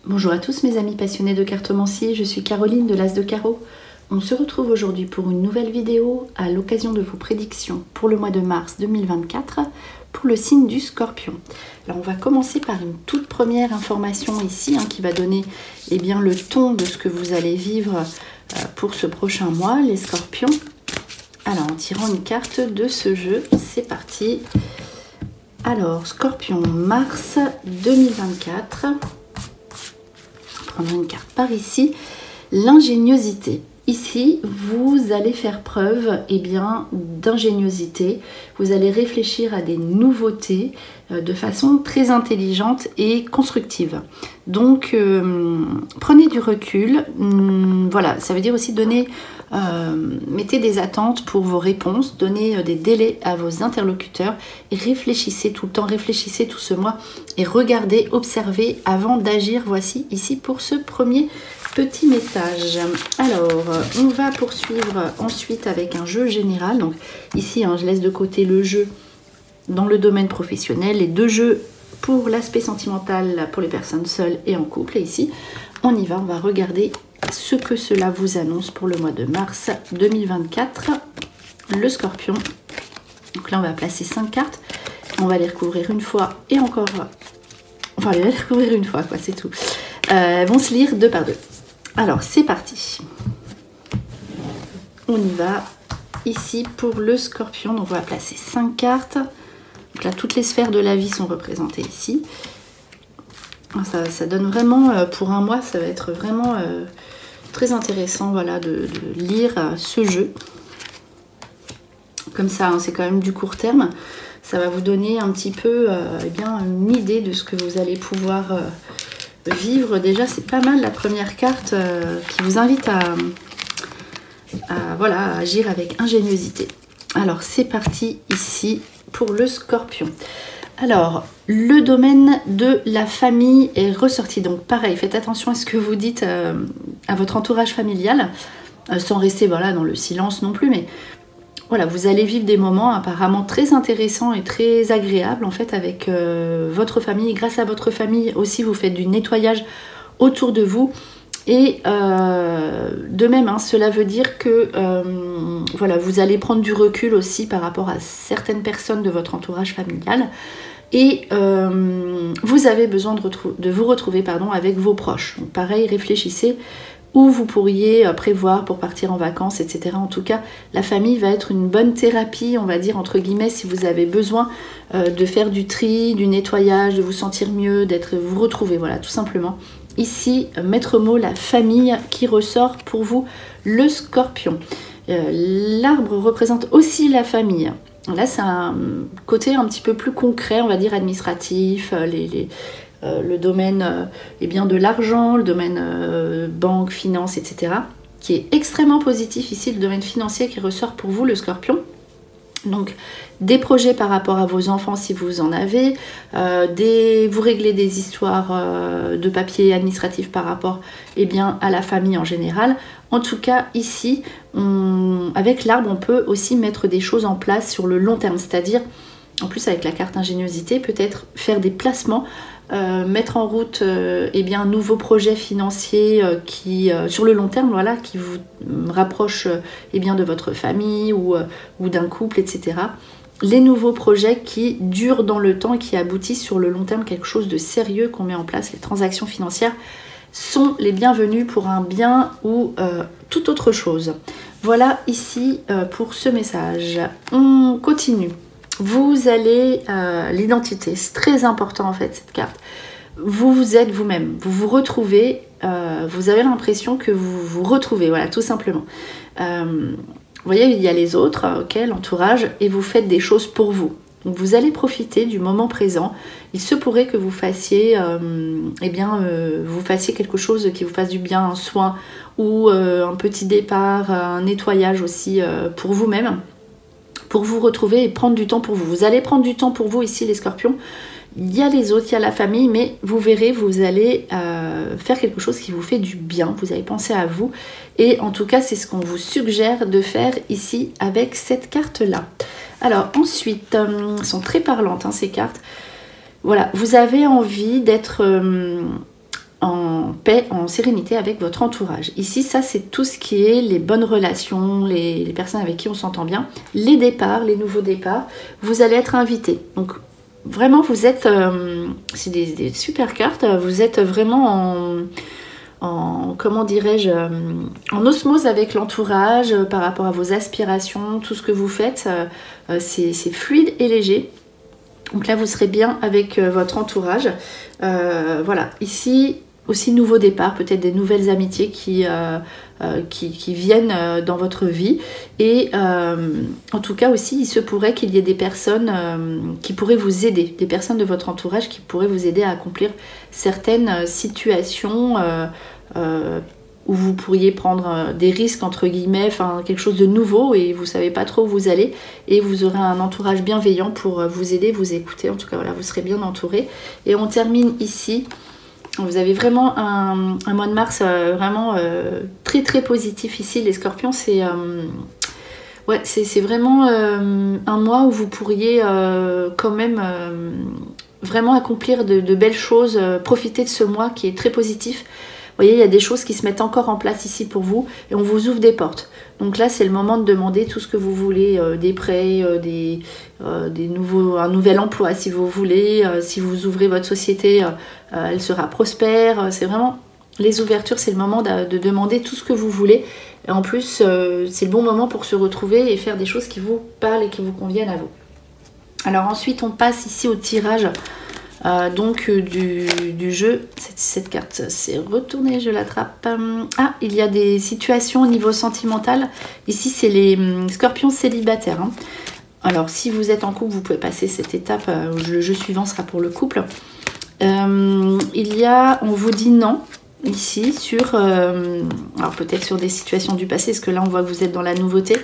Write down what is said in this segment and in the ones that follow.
Bonjour à tous mes amis passionnés de cartomancie, je suis Caroline de l'As de Carreau. On se retrouve aujourd'hui pour une nouvelle vidéo à l'occasion de vos prédictions pour le mois de mars 2024 pour le signe du Scorpion. Alors on va commencer par une toute première information ici qui va donner le ton de ce que vous allez vivre pour ce prochain mois, les Scorpions. Alors en tirant une carte de ce jeu, c'est parti. Alors Scorpion, mars 2024. Prendre une carte par ici, l'ingéniosité. Ici, vous allez faire preuve d'ingéniosité. Vous allez réfléchir à des nouveautés de façon très intelligente et constructive. Donc, prenez du recul. Voilà, ça veut dire aussi mettez des attentes pour vos réponses, donnez des délais à vos interlocuteurs et réfléchissez tout le temps, réfléchissez tout ce mois et regardez, observez avant d'agir. Voici ici pour ce premier petit message. Alors, on va poursuivre ensuite avec un jeu général. Donc ici, je laisse de côté le jeu dans le domaine professionnel, les deux jeux pour l'aspect sentimental pour les personnes seules et en couple. Et ici, on y va, on va regarder ce que cela vous annonce pour le mois de mars 2024, le Scorpion. Donc là, on va placer 5 cartes. On va les recouvrir une fois et encore. Enfin, les recouvrir une fois, quoi, c'est tout. Elles vont se lire 2 par 2. Alors, c'est parti. On y va. Ici, pour le Scorpion, donc on va placer 5 cartes. Donc là, toutes les sphères de la vie sont représentées ici. Ça donne vraiment, pour un mois, ça va être vraiment très intéressant de lire ce jeu. Comme ça, c'est quand même du court terme. Ça va vous donner un petit peu une idée de ce que vous allez pouvoir vivre. Déjà, c'est pas mal la première carte qui vous invite à agir avec ingéniosité. Alors, c'est parti ici pour le Scorpion. Alors, le domaine de la famille est ressorti. Donc, pareil, faites attention à ce que vous dites à votre entourage familial, sans rester dans le silence non plus. Mais voilà, vous allez vivre des moments apparemment très intéressants et très agréables en fait avec votre famille. Grâce à votre famille aussi, vous faites du nettoyage autour de vous. Et de même, cela veut dire que vous allez prendre du recul aussi par rapport à certaines personnes de votre entourage familial. Et vous avez besoin de vous retrouver avec vos proches. Donc pareil, réfléchissez où vous pourriez prévoir pour partir en vacances, etc. En tout cas, la famille va être une bonne thérapie, on va dire, entre guillemets, si vous avez besoin de faire du tri, du nettoyage, de vous sentir mieux, vous retrouver, voilà, tout simplement. Ici, maître mot, la famille qui ressort pour vous, le Scorpion. L'arbre représente aussi la famille. Là, c'est un côté un petit peu plus concret, on va dire administratif, le domaine de l'argent, le domaine banque, finance, etc. qui est extrêmement positif ici, le domaine financier qui ressort pour vous, le Scorpion. Donc, des projets par rapport à vos enfants si vous en avez, vous réglez des histoires de papier administratif par rapport à la famille en général. En tout cas, ici, avec l'arbre, on peut aussi mettre des choses en place sur le long terme, c'est-à-dire, en plus avec la carte ingéniosité, peut-être faire des placements, mettre en route un nouveau projet financier qui, sur le long terme, qui vous rapproche de votre famille ou d'un couple, etc. Les nouveaux projets qui durent dans le temps et qui aboutissent sur le long terme, quelque chose de sérieux qu'on met en place, les transactions financières sont les bienvenues pour un bien ou toute autre chose. Voilà ici pour ce message. On continue. Vous allez, l'identité, c'est très important en fait cette carte. Vous êtes vous-même, vous vous retrouvez, vous avez l'impression que vous vous retrouvez, voilà, tout simplement. Vous voyez, il y a les autres, l'entourage, et vous faites des choses pour vous. Donc vous allez profiter du moment présent. Il se pourrait que vous fassiez, vous fassiez quelque chose qui vous fasse du bien, un soin ou un petit départ, un nettoyage aussi pour vous-même, pour vous retrouver et prendre du temps pour vous. Vous allez prendre du temps pour vous ici, les Scorpions. Il y a les autres, il y a la famille, mais vous verrez, vous allez faire quelque chose qui vous fait du bien. Vous allez penser à vous. Et en tout cas, c'est ce qu'on vous suggère de faire ici avec cette carte-là. Alors ensuite, elles sont très parlantes ces cartes. Voilà, vous avez envie d'être paix, en sérénité avec votre entourage. Ici, ça c'est tout ce qui est les bonnes relations, les personnes avec qui on s'entend bien, les départs, les nouveaux départs. Vous allez être invité. Donc vraiment, vous êtes, c'est des super cartes, vous êtes vraiment comment dirais-je, en osmose avec l'entourage par rapport à vos aspirations, tout ce que vous faites, c'est fluide et léger. Donc là, vous serez bien avec votre entourage. Voilà, ici aussi nouveau départ, peut-être des nouvelles amitiés qui viennent dans votre vie. Et en tout cas aussi, il se pourrait qu'il y ait des personnes qui pourraient vous aider, des personnes de votre entourage qui pourraient vous aider à accomplir certaines situations où vous pourriez prendre des risques entre guillemets, enfin quelque chose de nouveau et vous savez pas trop où vous allez et vous aurez un entourage bienveillant pour vous aider, vous écouter. En tout cas voilà, vous serez bien entouré. Et on termine ici. Vous avez vraiment un mois de mars vraiment très très positif ici les scorpions. C'est ouais, c'est vraiment un mois où vous pourriez quand même vraiment accomplir de belles choses, profiter de ce mois qui est très positif. Vous voyez, il y a des choses qui se mettent encore en place ici pour vous et on vous ouvre des portes. Donc là, c'est le moment de demander tout ce que vous voulez, des prêts, un nouvel emploi si vous voulez. Si vous ouvrez votre société, elle sera prospère. C'est vraiment les ouvertures, c'est le moment de demander tout ce que vous voulez. Et en plus, c'est le bon moment pour se retrouver et faire des choses qui vous parlent et qui vous conviennent à vous. Alors ensuite, on passe ici au tirage. Donc du jeu, cette carte s'est retournée, je l'attrape. Ah, il y a des situations au niveau sentimental. Ici, c'est les scorpions célibataires. Hein. Alors, si vous êtes en couple, vous pouvez passer cette étape. Le jeu suivant sera pour le couple. On vous dit non, ici, sur... alors, peut-être sur des situations du passé, parce que là, on voit que vous êtes dans la nouveauté.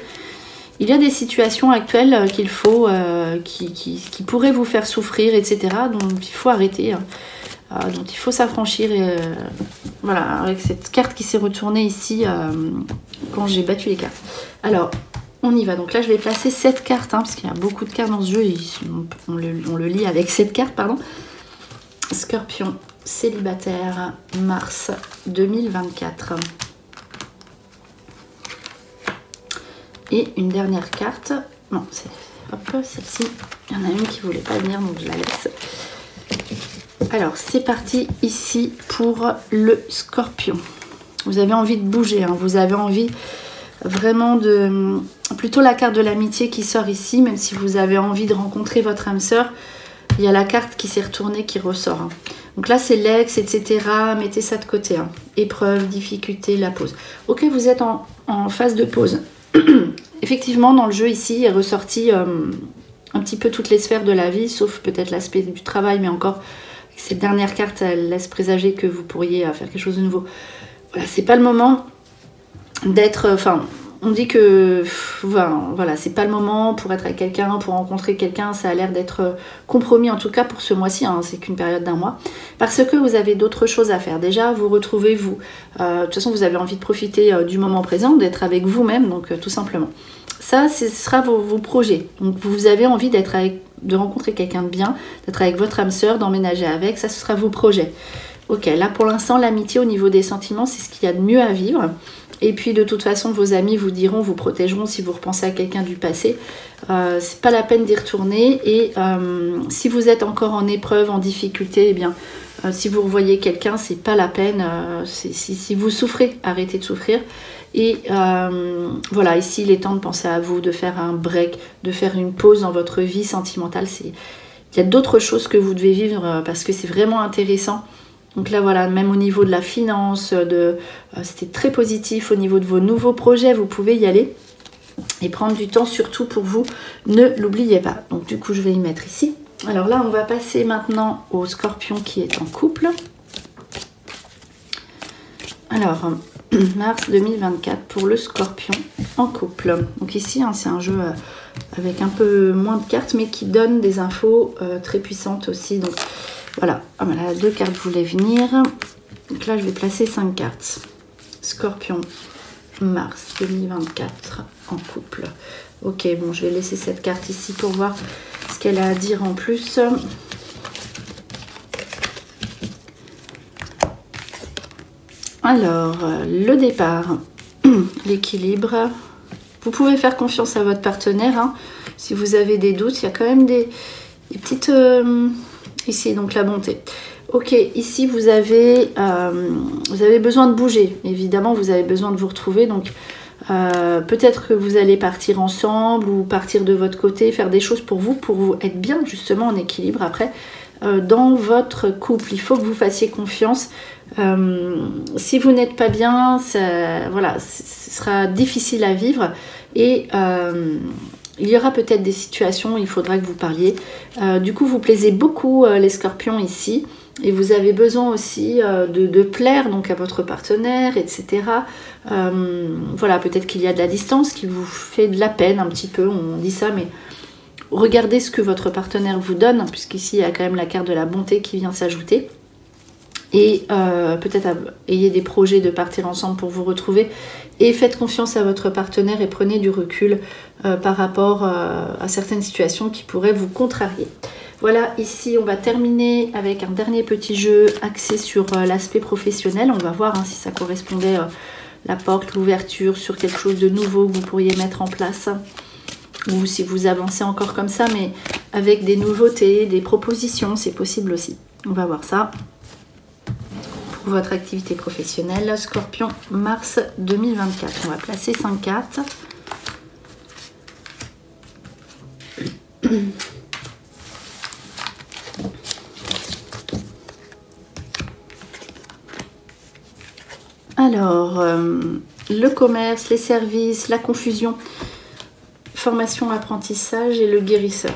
Il y a des situations actuelles qu'il faut, qui pourraient vous faire souffrir, etc. Donc il faut arrêter, donc il faut s'affranchir. Voilà, avec cette carte qui s'est retournée ici quand j'ai battu les cartes. Alors, on y va. Donc là, je vais placer 7 cartes, parce qu'il y a beaucoup de cartes dans ce jeu. Et on le lit avec 7 cartes, pardon. Scorpion célibataire, mars 2024. Et une dernière carte. Non, c'est hop, celle-ci. Il y en a une qui ne voulait pas venir, donc je la laisse. Alors, c'est parti ici pour le scorpion. Vous avez envie de bouger, hein. Vous avez envie vraiment de... Plutôt la carte de l'amitié qui sort ici, même si vous avez envie de rencontrer votre âme sœur. Il y a la carte qui s'est retournée qui ressort. Hein. Donc là, c'est l'ex, etc. Mettez ça de côté. Hein. Épreuve, difficulté, la pause. Ok, vous êtes en phase de pause. Effectivement, dans le jeu ici est ressorti un petit peu toutes les sphères de la vie, sauf peut-être l'aspect du travail, mais encore cette dernière carte, elle laisse présager que vous pourriez faire quelque chose de nouveau. Voilà, c'est pas le moment d'être... Enfin, on dit que voilà, c'est pas le moment pour être avec quelqu'un, pour rencontrer quelqu'un, ça a l'air d'être compromis, en tout cas pour ce mois-ci, hein, c'est qu'une période d'un mois, parce que vous avez d'autres choses à faire. Déjà, vous retrouvez vous. De toute façon, vous avez envie de profiter du moment présent, d'être avec vous-même, donc tout simplement. Ça, ce sera vos projets. Donc, vous avez envie de rencontrer quelqu'un de bien, d'être avec votre âme sœur, d'emménager avec, ça, ce sera vos projets. Ok, là, pour l'instant, l'amitié au niveau des sentiments, c'est ce qu'il y a de mieux à vivre. Et puis de toute façon, vos amis vous diront, vous protégeront si vous repensez à quelqu'un du passé. C'est pas la peine d'y retourner. Et si vous êtes encore en épreuve, en difficulté, eh bien, si vous revoyez quelqu'un, c'est pas la peine. Si vous souffrez, arrêtez de souffrir. Et voilà, ici, il est temps de penser à vous, de faire un break, de faire une pause dans votre vie sentimentale. Il y a d'autres choses que vous devez vivre parce que c'est vraiment intéressant. Donc là, voilà, même au niveau de la finance, c'était très positif. Au niveau de vos nouveaux projets, vous pouvez y aller et prendre du temps, surtout pour vous. Ne l'oubliez pas. Donc du coup, je vais y mettre ici. Alors là, on va passer maintenant au scorpion qui est en couple. Alors, mars 2024 pour le scorpion en couple. Donc ici, hein, c'est un jeu avec un peu moins de cartes, mais qui donne des infos très puissantes aussi. Donc voilà, ah, voilà, 2 cartes voulaient venir. Donc là, je vais placer 5 cartes. Scorpion, mars 2024 en couple. Ok, bon, je vais laisser cette carte ici pour voir ce qu'elle a à dire en plus. Alors, le départ, l'équilibre. Vous pouvez faire confiance à votre partenaire. Hein. Si vous avez des doutes, il y a quand même des petites... ici, donc la bonté. Ok, ici, vous avez besoin de bouger. Évidemment, vous avez besoin de vous retrouver. Donc, peut-être que vous allez partir ensemble ou partir de votre côté, faire des choses pour vous être bien, justement, en équilibre après. Dans votre couple, il faut que vous fassiez confiance. Si vous n'êtes pas bien, voilà, ce sera difficile à vivre et il y aura peut-être des situations où il faudra que vous parliez. Du coup, vous plaisez beaucoup les scorpions ici et vous avez besoin aussi de plaire donc à votre partenaire, etc. Voilà, peut-être qu'il y a de la distance qui vous fait de la peine un petit peu, on dit ça, mais regardez ce que votre partenaire vous donne, puisqu'ici il y a quand même la carte de la bonté qui vient s'ajouter. Et peut-être ayez des projets de partir ensemble pour vous retrouver. Et faites confiance à votre partenaire et prenez du recul par rapport à certaines situations qui pourraient vous contrarier. Voilà, ici on va terminer avec un dernier petit jeu axé sur l'aspect professionnel. On va voir hein, si ça correspondait la porte, l'ouverture sur quelque chose de nouveau que vous pourriez mettre en place. Ou si vous avancez encore comme ça, mais avec des nouveautés, des propositions, c'est possible aussi. On va voir ça. Pour votre activité professionnelle, Scorpion, mars 2024. On va placer 5 cartes. Alors, le commerce, les services, la confusion... Formation, apprentissage et le guérisseur.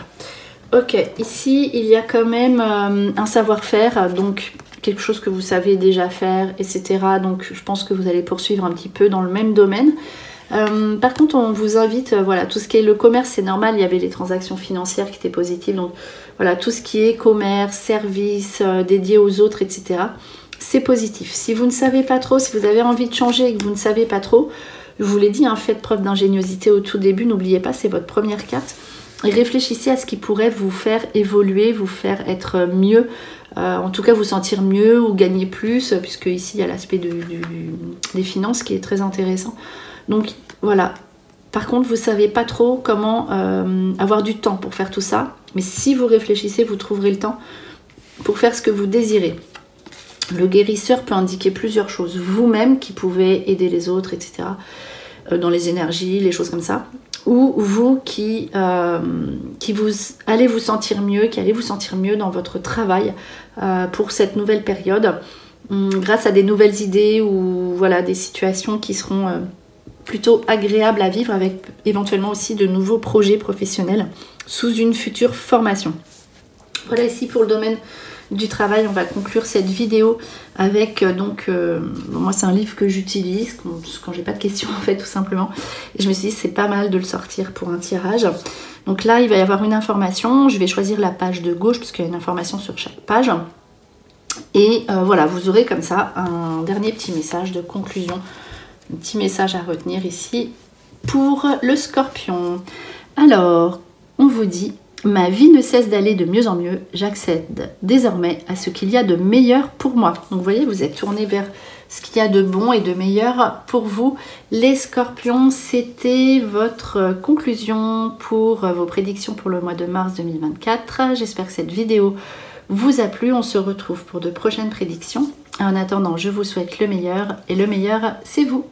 Ok, ici il y a quand même un savoir-faire, donc quelque chose que vous savez déjà faire, etc. Donc je pense que vous allez poursuivre un petit peu dans le même domaine. Par contre, on vous invite, voilà, tout ce qui est le commerce, c'est normal, il y avait les transactions financières qui étaient positives. Donc voilà, tout ce qui est commerce, service, dédié aux autres, etc. C'est positif. Si vous ne savez pas trop, si vous avez envie de changer et que vous ne savez pas trop, je vous l'ai dit, hein, faites preuve d'ingéniosité au tout début, n'oubliez pas, c'est votre première carte. Et réfléchissez à ce qui pourrait vous faire évoluer, vous faire être mieux, en tout cas vous sentir mieux ou gagner plus, puisque ici il y a l'aspect des finances qui est très intéressant. Donc voilà, par contre vous ne savez pas trop comment avoir du temps pour faire tout ça, mais si vous réfléchissez, vous trouverez le temps pour faire ce que vous désirez. Le guérisseur peut indiquer plusieurs choses. Vous-même qui pouvez aider les autres, etc. Dans les énergies, les choses comme ça. Ou vous qui allez vous sentir mieux, dans votre travail pour cette nouvelle période. Grâce à des nouvelles idées ou voilà, des situations qui seront plutôt agréables à vivre avec éventuellement aussi de nouveaux projets professionnels sous une future formation. Voilà ici pour le domaine du travail, on va conclure cette vidéo avec moi c'est un livre que j'utilise quand j'ai pas de questions en fait tout simplement, et je me suis dit c'est pas mal de le sortir pour un tirage. Donc là il va y avoir une information, je vais choisir la page de gauche parce qu'il y a une information sur chaque page et voilà, vous aurez comme ça un dernier petit message de conclusion, un petit message à retenir ici pour le Scorpion. Alors on vous dit: ma vie ne cesse d'aller de mieux en mieux, j'accède désormais à ce qu'il y a de meilleur pour moi. Donc vous voyez, vous êtes tourné vers ce qu'il y a de bon et de meilleur pour vous. Les Scorpions, c'était votre conclusion pour vos prédictions pour le mois de mars 2024. J'espère que cette vidéo vous a plu. On se retrouve pour de prochaines prédictions. En attendant, je vous souhaite le meilleur et le meilleur, c'est vous.